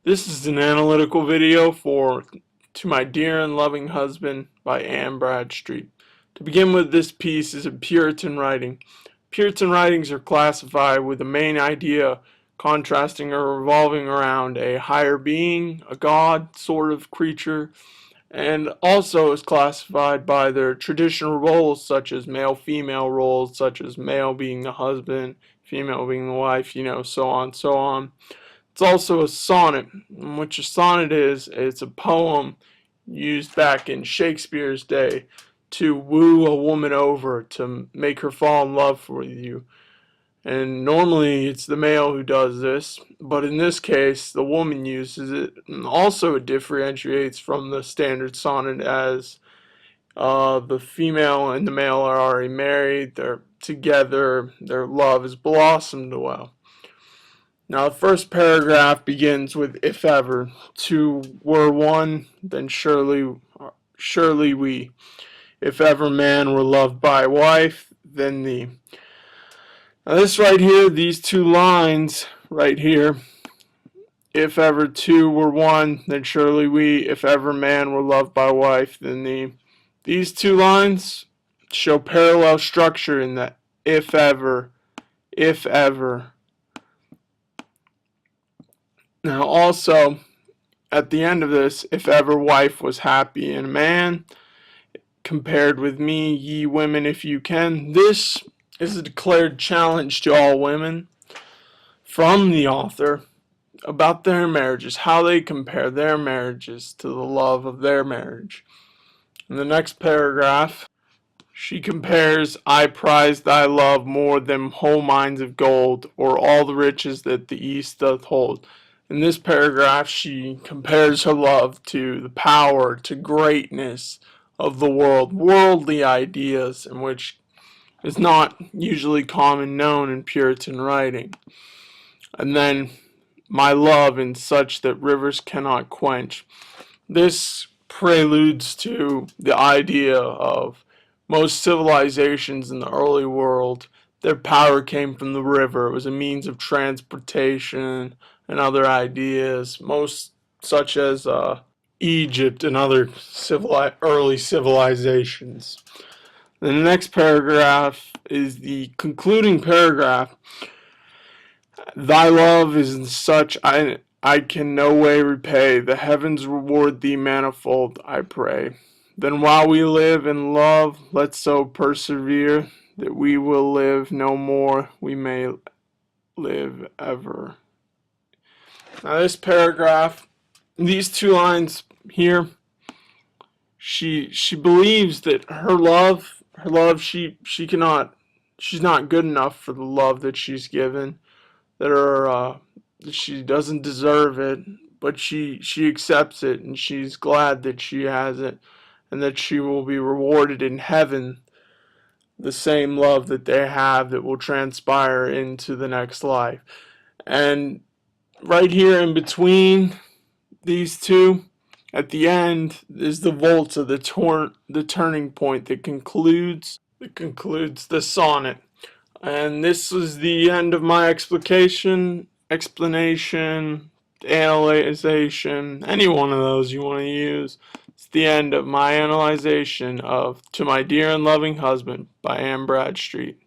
This is an analytical video for To My Dear and Loving Husband by Bradstreet. To begin with, this piece is a Puritan writing. Puritan writings are classified with the main idea contrasting or revolving around a higher being, a god sort of creature, and also is classified by their traditional roles such as male-female roles, such as male being the husband, female being the wife, so on, so on. It's also a sonnet, which a sonnet is, it's a poem used back in Shakespeare's day to woo a woman over, to make her fall in love with you. And normally it's the male who does this, but in this case the woman uses it. And also it differentiates from the standard sonnet as the female and the male are already married, they're together, their love has blossomed well. Now the first paragraph begins with if ever. Two were one, then surely we. If ever man were loved by wife, then thee. Now this right here, these two lines right here, if ever two were one, then surely we. If ever man were loved by wife, then thee. These two lines show parallel structure in that if ever, if ever. Now also, at the end of this, if ever wife was happy in a man, compared with me, ye women, if you can. This is a declared challenge to all women from the author about their marriages, how they compare their marriages to the love of their marriage. In the next paragraph, she compares, I prize thy love more than whole mines of gold, or all the riches that the east doth hold. In this paragraph, she compares her love to the power, to greatness of the world, worldly ideas, in which is not usually common known in Puritan writing. And then, my love in such that rivers cannot quench. This preludes to the idea of most civilizations in the early world. Their power came from the river. It was a means of transportation and other ideas, most such as Egypt and other early civilizations. The next paragraph is the concluding paragraph. Thy love is such I can no way repay. The heavens reward thee manifold, I pray. Then while we live in love, let's so persevere that we will live no more, we may live ever. Now this paragraph, these two lines here, she believes that her love she's not good enough for the love that she's given, that she doesn't deserve it, but she accepts it, and she's glad that she has it, and that she will be rewarded in heaven the same love that they have that will transpire into the next life. And right here in between these two, at the end, is the volta, the turning point that concludes the sonnet. And this is the end of my explanation, analyzation, any one of those you want to use. It's the end of my analyzation of To My Dear and Loving Husband by Bradstreet.